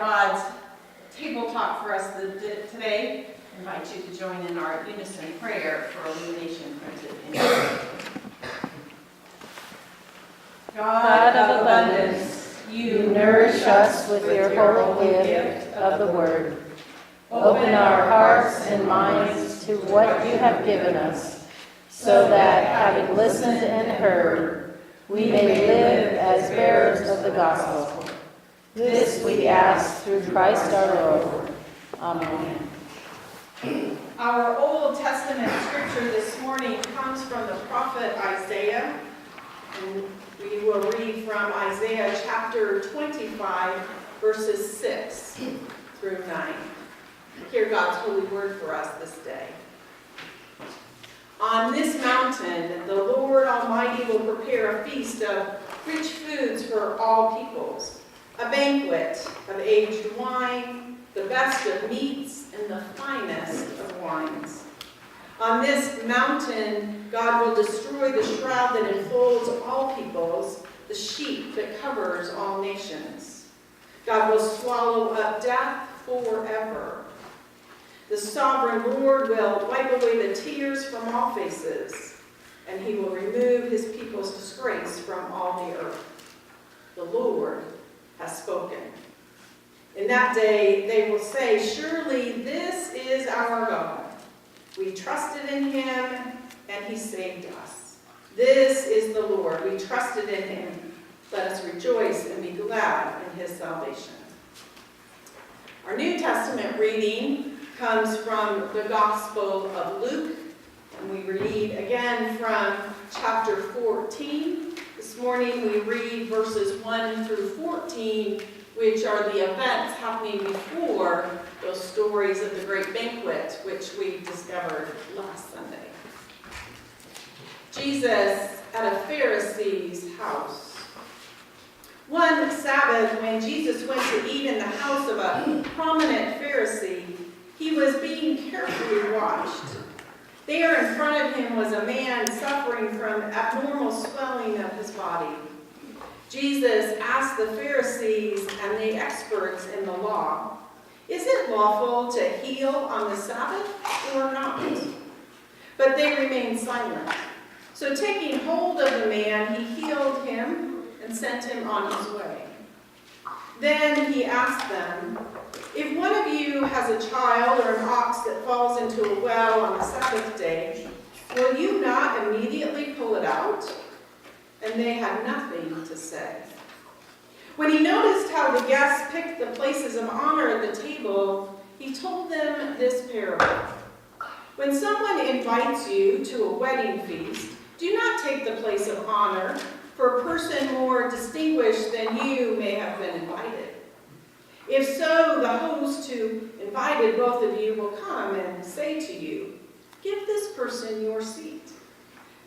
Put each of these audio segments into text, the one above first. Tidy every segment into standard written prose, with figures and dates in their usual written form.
God's table talk for us today. I invite you to join in our unison prayer for illumination printed in God of abundance, you nourish us with your holy gift of the Word. Open our hearts and minds to what you have given us, so that, having listened and heard, we may live as bearers of the gospel. This we ask through Christ our Lord. Amen. Our Old Testament scripture this morning comes from the prophet Isaiah, and we will read from Isaiah chapter 25, verses 6 through 9. Hear God's holy word for us this day. On this mountain, the Lord Almighty will prepare a feast of rich foods for all peoples, a banquet of aged wine, the best of meats, and the finest of wines. On this mountain, God will destroy the shroud that enfolds all peoples, the sheet that covers all nations. God will swallow up death forever. The sovereign Lord will wipe away the tears from all faces, and he will remove his people's disgrace from all the earth. The Lord has spoken. In that day they will say, surely this is our God. We trusted in him, and he saved us. This is the Lord. We trusted in him. Let us rejoice and be glad in his salvation. Our New Testament reading comes from the Gospel of Luke, and we read again from chapter 14. This morning we read verses 1 through 14, which are the events happening before those stories of the great banquet, which we discovered last Sunday. Jesus at a Pharisee's house. One Sabbath, when Jesus went to eat in the house of a prominent Pharisee, he was being carefully watched. There in front of him was a man suffering from abnormal swelling of his body. Jesus asked the Pharisees and the experts in the law, is it lawful to heal on the Sabbath or not? But they remained silent. So taking hold of the man, he healed him and sent him on his way. Then he asked them, if one of you has a child or an ox that falls into a well on the Sabbath day, will you not immediately pull it out? And they had nothing to say. When he noticed how the guests picked the places of honor at the table, he told them this parable. When someone invites you to a wedding feast, do not take the place of honor, for a person more distinguished than you may have been invited. If so, the host who invited both of you will come and say to you, give this person your seat.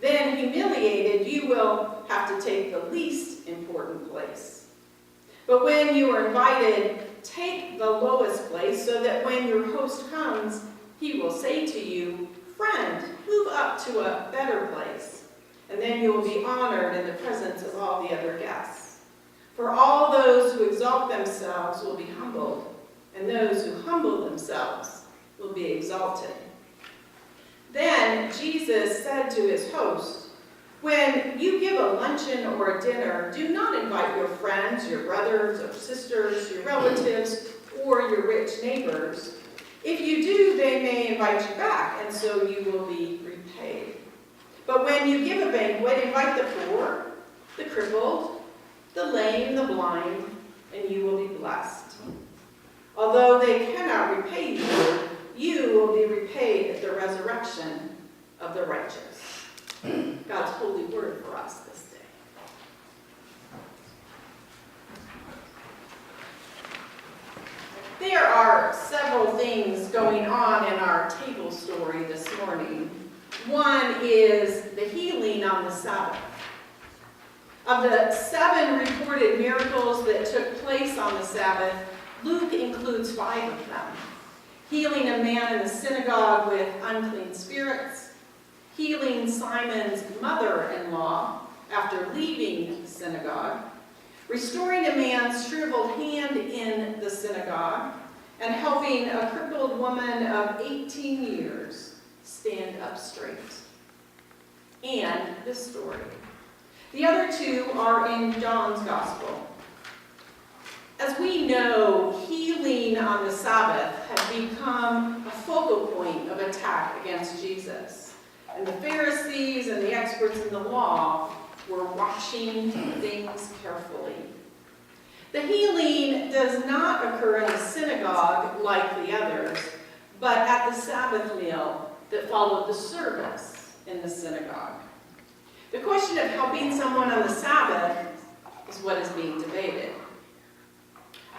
Then, humiliated, you will have to take the least important place. But when you are invited, take the lowest place, so that when your host comes, he will say to you, friend, move up to a better place. And then you will be honored in the presence of all the other guests. For all those who exalt themselves will be humbled, and those who humble themselves will be exalted. Then Jesus said to his host, when you give a luncheon or a dinner, do not invite your friends, your brothers or sisters, your relatives, or your rich neighbors. If you do, they may invite you back, and so you will be repaid. But when you give a banquet, invite the poor, the crippled, the lame, the blind, and you will be blessed. Although they cannot repay you, you will be repaid at the resurrection of the righteous. God's holy word for us this day. There are several things going on in our table story this morning. One is the healing on the Sabbath. Of the 7 reported miracles that took place on the Sabbath, Luke includes 5 of them. Healing a man in the synagogue with unclean spirits, healing Simon's mother-in-law after leaving the synagogue, restoring a man's shriveled hand in the synagogue, and helping a crippled woman of 18 years stand up straight. And this story. The other two are in John's Gospel. As we know, healing on the Sabbath had become a focal point of attack against Jesus. And the Pharisees and the experts in the law were watching things carefully. The healing does not occur in the synagogue like the others, but at the Sabbath meal that followed the service in the synagogue. The question of helping someone on the Sabbath is what is being debated.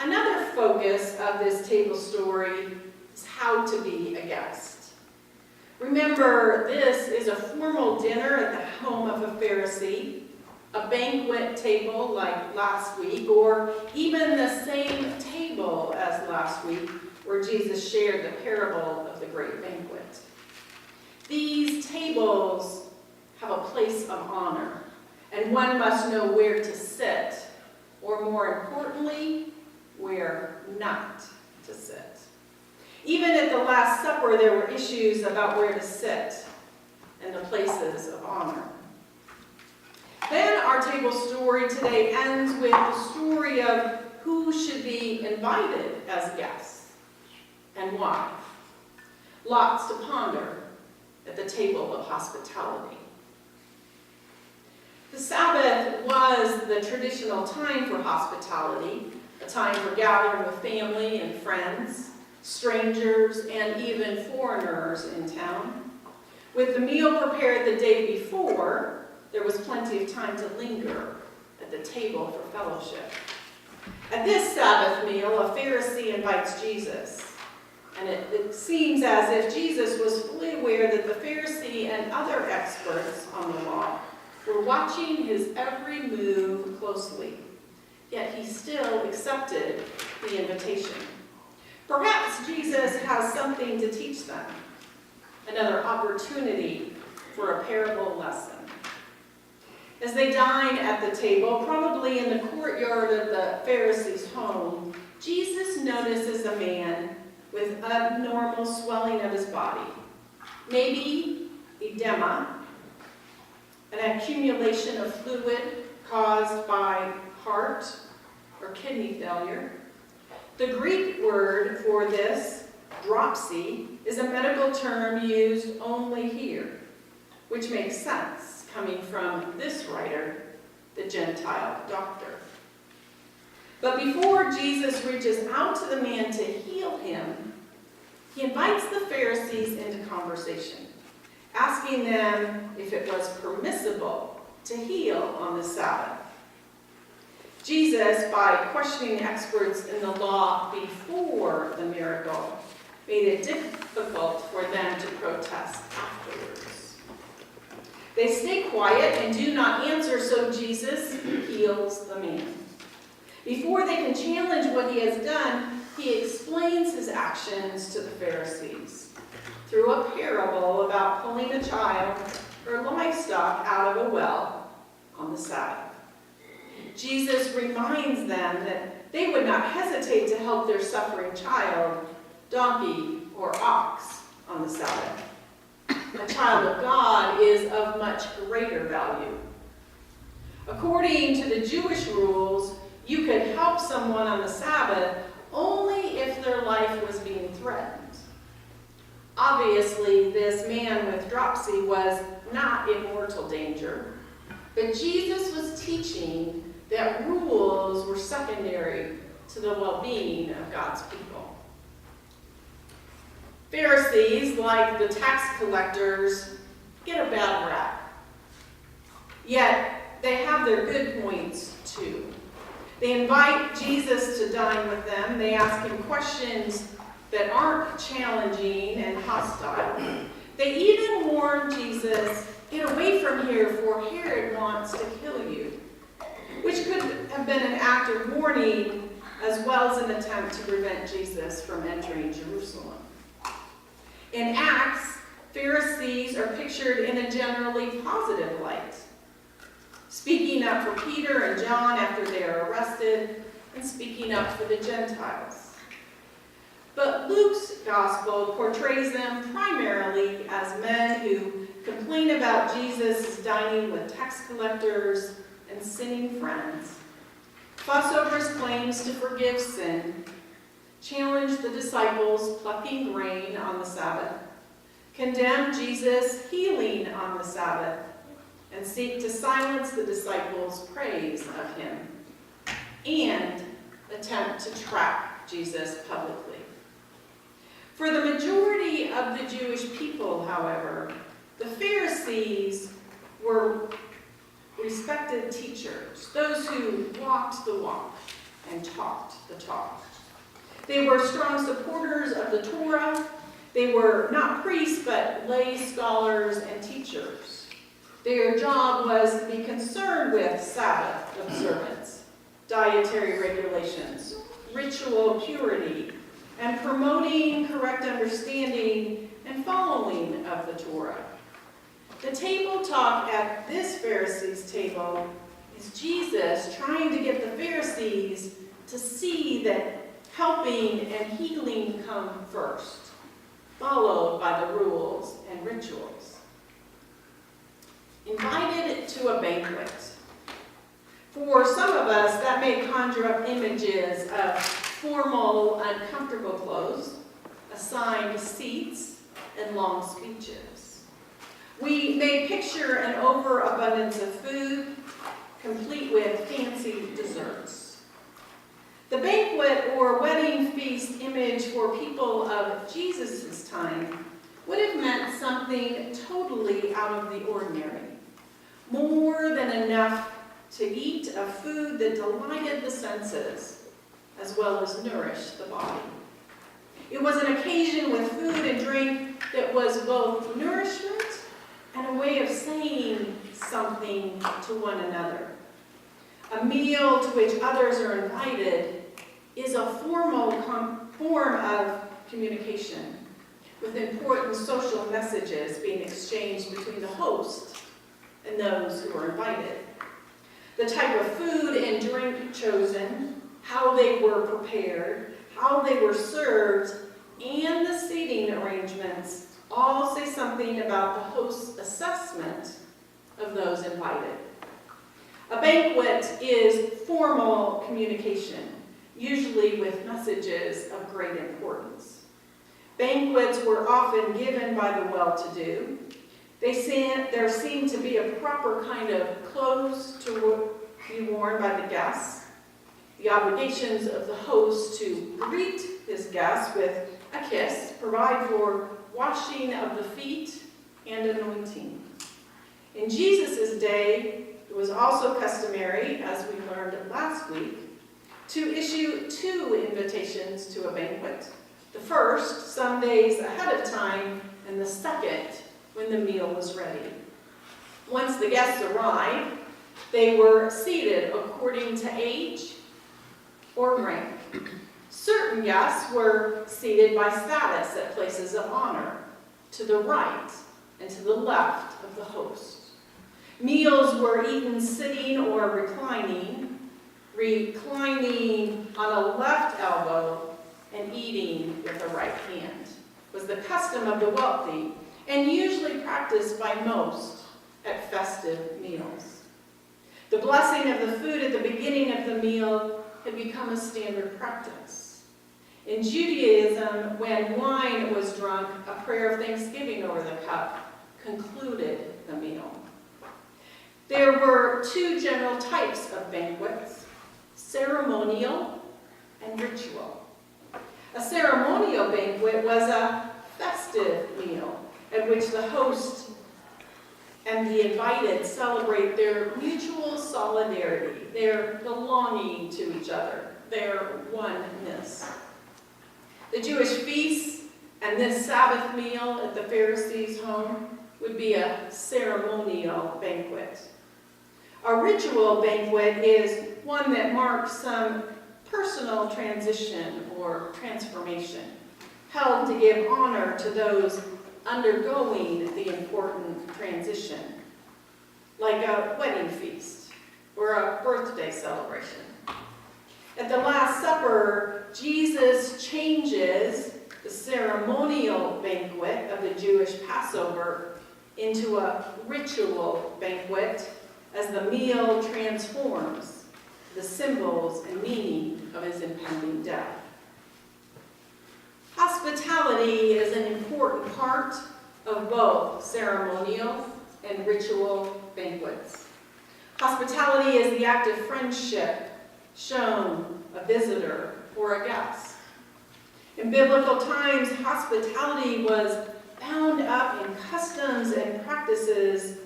Another focus of this table story is how to be a guest. Remember, this is a formal dinner at the home of a Pharisee, a banquet table like last week, or even the same table as last week where Jesus shared the parable of the great banquet. These tables have a place of honor, and one must know where to sit, or more importantly, where not to sit. Even at the Last Supper, there were issues about where to sit and the places of honor. Then our table story today ends with the story of who should be invited as guests and why. Lots to ponder at the table of hospitality. The Sabbath was the traditional time for hospitality, a time for gathering with family and friends, strangers, and even foreigners in town. With the meal prepared the day before, there was plenty of time to linger at the table for fellowship. At this Sabbath meal, a Pharisee invites Jesus. And it seems as if Jesus was fully aware that the Pharisee and other experts on the law were watching his every move closely. Yet he still accepted the invitation. Perhaps Jesus has something to teach them, another opportunity for a parable lesson. As they dine at the table, probably in the courtyard of the Pharisee's home, Jesus notices a man with abnormal swelling of his body, maybe edema, an accumulation of fluid caused by heart or kidney failure. The Greek word for this, dropsy, is a medical term used only here, which makes sense coming from this writer, the Gentile doctor. But before Jesus reaches out to the man to heal him, he invites the Pharisees into conversation, asking them if it was permissible to heal on the Sabbath. Jesus, by questioning experts in the law before the miracle, made it difficult for them to protest afterwards. They stay quiet and do not answer, so Jesus heals the man. Before they can challenge what he has done, he explains his actions to the Pharisees through a parable about pulling a child or livestock out of a well on the Sabbath. Jesus reminds them that they would not hesitate to help their suffering child, donkey, or ox on the Sabbath. A child of God is of much greater value. According to the Jewish rules, you could help someone on the Sabbath only if their life was being threatened. Obviously, this man with dropsy was not in mortal danger, but Jesus was teaching that rules were secondary to the well-being of God's people. Pharisees, like the tax collectors, get a bad rap. Yet, they have their good points too. They invite Jesus to dine with them. They ask him questions that aren't challenging and hostile. They even warn Jesus, "Get away from here, for Herod wants to kill you," which could have been an act of warning as well as an attempt to prevent Jesus from entering Jerusalem. In Acts, Pharisees are pictured in a generally positive light, speaking up for Peter and John after they are arrested, and speaking up for the Gentiles. but Luke's gospel portrays them primarily as men who complain about Jesus dining with tax collectors and sinning friends, fuss over his claims to forgive sin, challenge the disciples plucking grain on the Sabbath, condemn Jesus healing on the Sabbath, and seek to silence the disciples' praise of him, and attempt to trap Jesus publicly. For the majority of the Jewish people, however, the Pharisees were respected teachers, those who walked the walk and talked the talk. They were strong supporters of the Torah. They were not priests, but lay scholars and teachers. Their job was to be concerned with Sabbath observance, dietary regulations, ritual purity, and promoting correct understanding and following of the Torah. The table talk at this Pharisees' table is Jesus trying to get the Pharisees to see that helping and healing come first, followed by the rules and rituals. Invited to a banquet. For some of us, that may conjure up images of formal, uncomfortable clothes, assigned seats, and long speeches. We may picture an overabundance of food, complete with fancy desserts. The banquet or wedding feast image for people of Jesus' time would have meant something totally out of the ordinary. More than enough to eat of food that delighted the senses, as well as nourished the body. It was an occasion with food and drink that was both nourishment and a way of saying something to one another. A meal to which others are invited is a formal form of communication, with important social messages being exchanged between the host and those who are invited. The type of food and drink chosen, how they were prepared, how they were served, and the seating arrangements all say something about the host's assessment of those invited. A banquet is formal communication, usually with messages of great importance. Banquets were often given by the well-to-do. There seemed to be a proper kind of clothes to be worn by the guests, the obligations of the host to greet his guests with a kiss, provide for washing of the feet and anointing. In Jesus' day, it was also customary, as we learned last week, to issue 2 invitations to a banquet. The first, some days ahead of time, and the second, when the meal was ready. Once the guests arrived, they were seated according to age or rank. Certain guests were seated by status at places of honor, to the right and to the left of the host. Meals were eaten sitting or reclining on a left elbow and eating with the right hand was the custom of the wealthy, and usually practiced by most at festive meals. The blessing of the food at the beginning of the meal had become a standard practice. In Judaism, when wine was drunk, a prayer of thanksgiving over the cup concluded the meal. There were 2 general types of banquets: ceremonial and ritual. A ceremonial banquet was a festive meal at which the host and the invited celebrate their mutual solidarity, their belonging to each other, their oneness. The Jewish feasts and this Sabbath meal at the Pharisees' home would be a ceremonial banquet. A ritual banquet is one that marks some personal transition or transformation, held to give honor to those undergoing the important transition, like a wedding feast or a birthday celebration. At the Last Supper, Jesus changes the ceremonial banquet of the Jewish Passover into a ritual banquet as the meal transforms the symbols and meaning of his impending death. Hospitality is an important part of both ceremonial and ritual banquets. Hospitality is the act of friendship shown a visitor or a guest. In biblical times, hospitality was bound up in customs and practices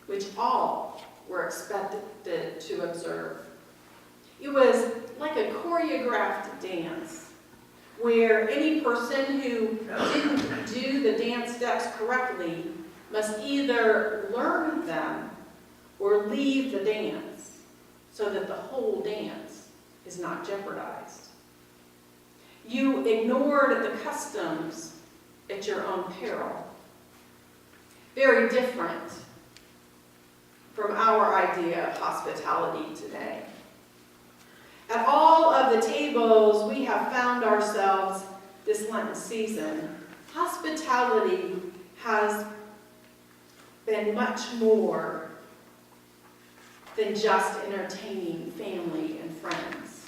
which all were expected to observe. It was like a choreographed dance where any person who didn't do the dance steps correctly must either learn them or leave the dance so that the whole dance is not jeopardized. You ignored the customs at your own peril. Very different from our idea of hospitality today. At all of the tables we have found ourselves this Lenten season, hospitality has been much more than just entertaining family and friends.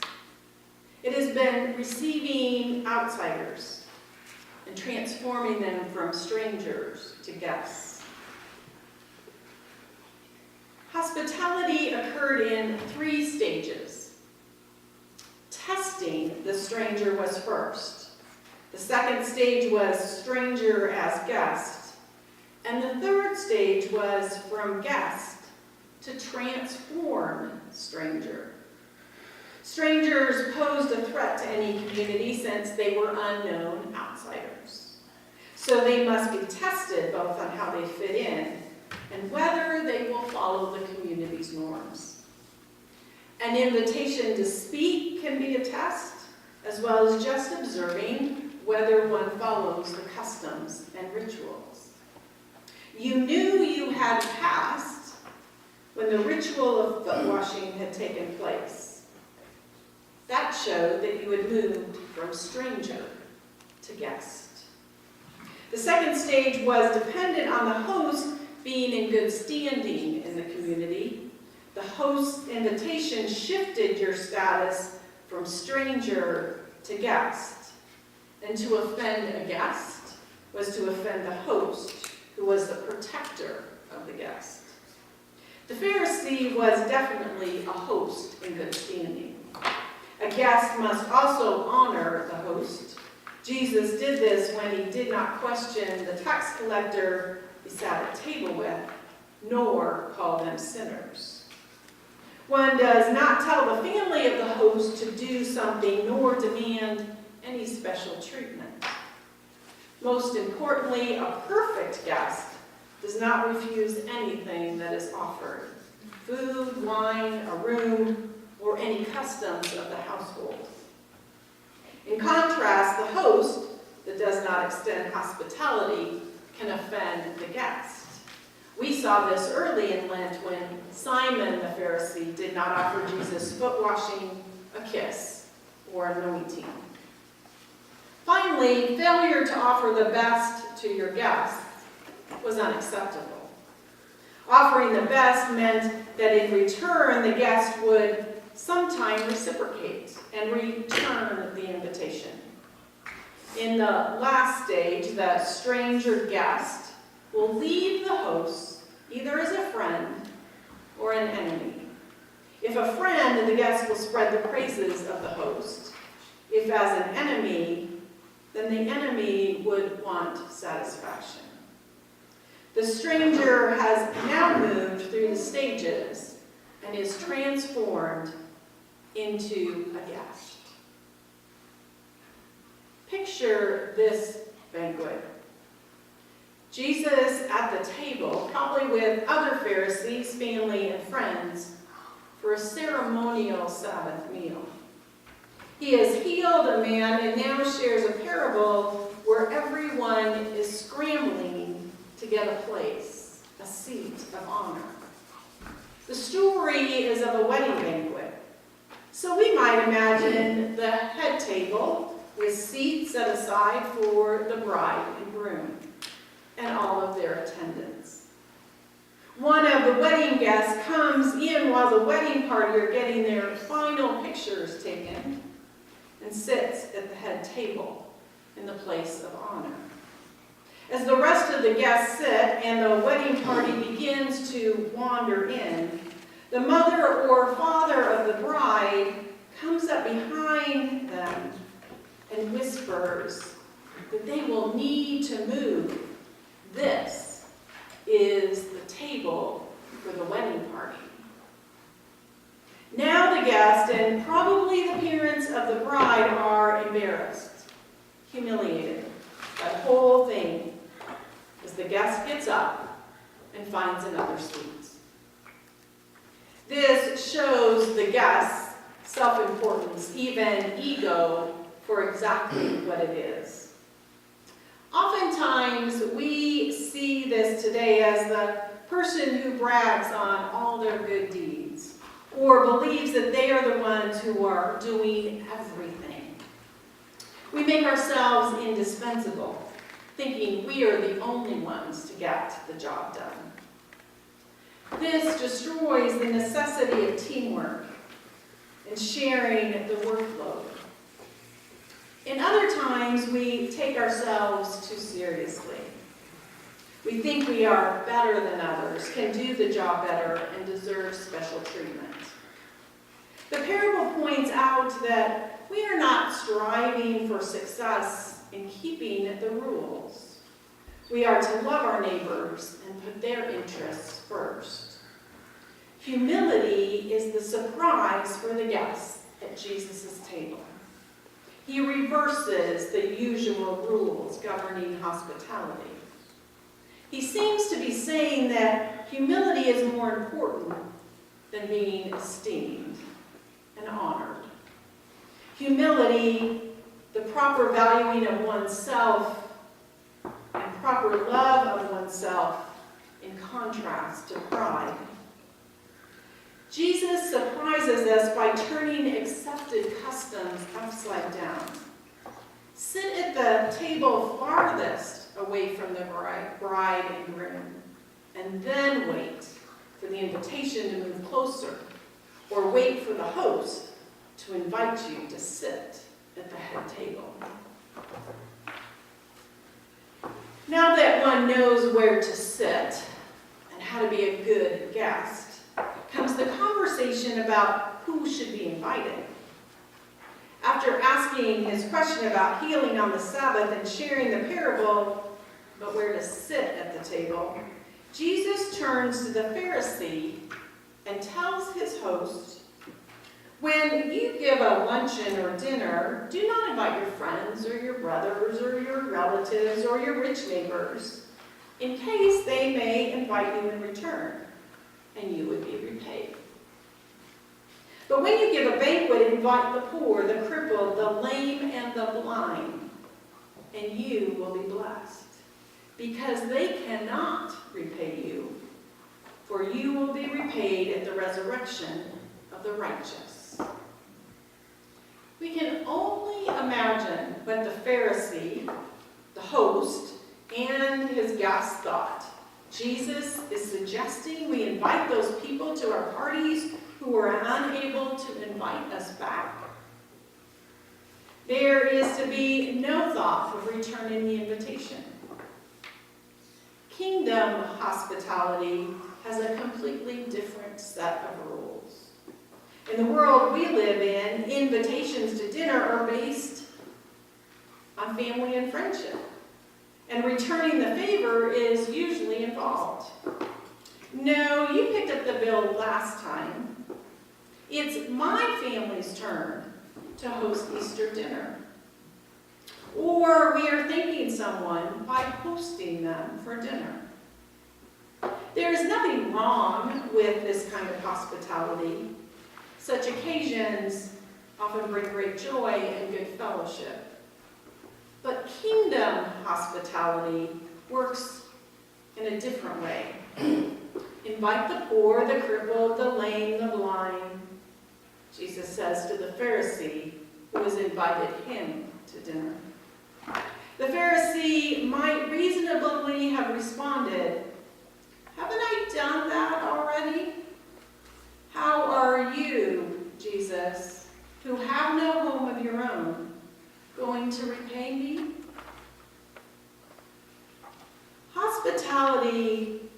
It has been receiving outsiders and transforming them from strangers to guests. Hospitality occurred in 3 stages. Testing the stranger was first. The second stage was stranger as guest. And the third stage was from guest to transform stranger. Strangers posed a threat to any community since they were unknown outsiders. So they must be tested both on how they fit in and whether they will follow the community's norms. An invitation to speak can be a test, as well as just observing whether one follows the customs and rituals. You knew you had passed when the ritual of foot washing had taken place. That showed that you had moved from stranger to guest. The second stage was dependent on the host being in good standing in the community. The host's invitation shifted your status from stranger to guest. And to offend a guest was to offend the host, who was the protector of the guest. The Pharisee was definitely a host in good standing. A guest must also honor the host. Jesus did this when he did not question the tax collector he sat at table with, nor call them sinners. One does not tell the family of the host to do something, nor demand any special treatment. Most importantly, a perfect guest does not refuse anything that is offered: food, wine, a room, or any customs of the household. In contrast, the host that does not extend hospitality can offend the guest. We saw this early in Lent when Simon the Pharisee did not offer Jesus foot washing, a kiss, or anointing. Finally, failure to offer the best to your guests was unacceptable. Offering the best meant that in return the guest would sometime reciprocate and return the invitation. In the last stage, the stranger guest will leave the host either as a friend or an enemy. If a friend, the guest will spread the praises of the host. If as an enemy, then the enemy would want satisfaction. The stranger has now moved through the stages and is transformed into a guest. Picture this banquet. Jesus at the table, probably with other Pharisees, family, and friends, for a ceremonial Sabbath meal. He has healed a man and now shares a parable where everyone is scrambling to get a place, a seat of honor. The story is of a wedding banquet. So we might imagine the head table with seats set aside for the bride and groom and all of their attendants. One of the wedding guests comes in while the wedding party are getting their final pictures taken and sits at the head table in the place of honor. As the rest of the guests sit and the wedding party begins to wander in, the mother or father of the bride comes up behind them and whispers that they will need to move. This is the table for the wedding party. Now the guest and probably the parents of the bride are embarrassed, humiliated by the whole thing as the guest gets up and finds another seat. This shows the guest's self-importance, even ego, for exactly what it is. Oftentimes, we see this today as the person who brags on all their good deeds or believes that they are the ones who are doing everything. We make ourselves indispensable, thinking we are the only ones to get the job done. This destroys the necessity of teamwork and sharing the workload. In other times, we take ourselves too seriously. We think we are better than others, can do the job better, and deserve special treatment. The parable points out that we are not striving for success in keeping the rules. We are to love our neighbors and put their interests first. Humility is the surprise for the guests at Jesus' table. He reverses the usual rules governing hospitality. He seems to be saying that humility is more important than being esteemed and honored. Humility, the proper valuing of oneself, and proper love of oneself in contrast to pride. Jesus surprises us by turning accepted customs upside down. Sit at the table farthest away from the bride and groom, and then wait for the invitation to move closer, or wait for the host to invite you to sit at the head table. Now that one knows where to sit and how to be a good guest, comes the conversation about who should be invited. After asking his question about healing on the Sabbath and sharing the parable, but where to sit at the table, Jesus turns to the Pharisee and tells his host, when you give a luncheon or dinner, do not invite your friends or your brothers or your relatives or your rich neighbors, in case they may invite you in return, and you would be repaid. But when you give a banquet, invite the poor, the crippled, the lame, and the blind, and you will be blessed, because they cannot repay you, for you will be repaid at the resurrection of the righteous. We can only imagine what the Pharisee, the host, and his guests thought. Jesus is suggesting we invite those people to our parties who are unable to invite us back. There is to be no thought of returning the invitation. Kingdom hospitality has a completely different set of rules. In the world we live in, invitations to dinner are based on family and friendship, and returning the favor is usually involved. No, you picked up the bill last time. It's my family's turn to host Easter dinner. Or we are thanking someone by hosting them for dinner. There is nothing wrong with this kind of hospitality. Such occasions often bring great joy and good fellowship. But kingdom hospitality works in a different way. Invite the poor, the crippled, the lame, the blind. Jesus says to the Pharisee who has invited him to dinner. The Pharisee might reasonably have responded, "Haven't I done that already? How are you, Jesus, who have no home of your own, going to repay me?" Hospitality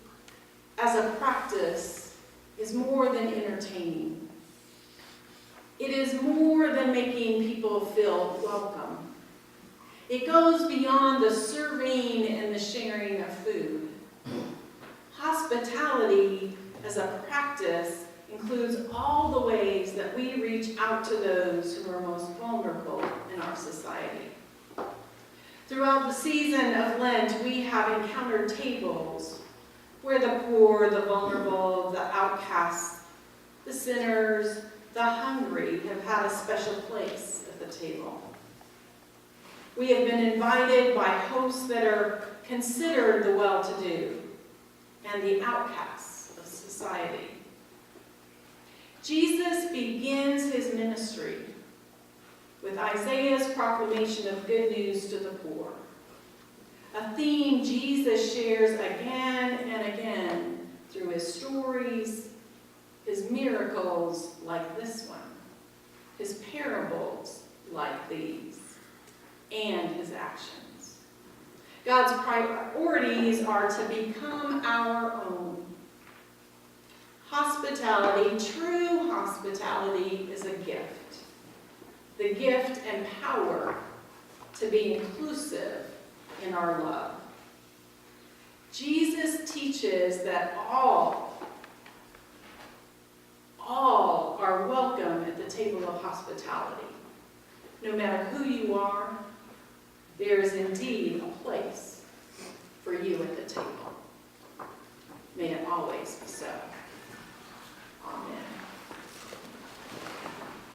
as a practice is more than entertaining. It is more than making people feel welcome. It goes beyond the serving and the sharing of food. Hospitality as a practice includes all the ways that we reach out to those who are most vulnerable in our society. Throughout the season of Lent, we have encountered tables where the poor, the vulnerable, the outcasts, the sinners, the hungry have had a special place at the table. We have been invited by hosts that are considered the well-to-do and the outcasts of society. Jesus begins his ministry with Isaiah's proclamation of good news to the poor, a theme Jesus shares again and again through his stories, his miracles like this one, his parables like these, and his actions. God's priorities are to become our own. Hospitality, true hospitality, is a gift. The gift and power to be inclusive in our love. Jesus teaches that all are welcome at the table of hospitality. No matter who you are, there is indeed a place for you at the table. May it always be so.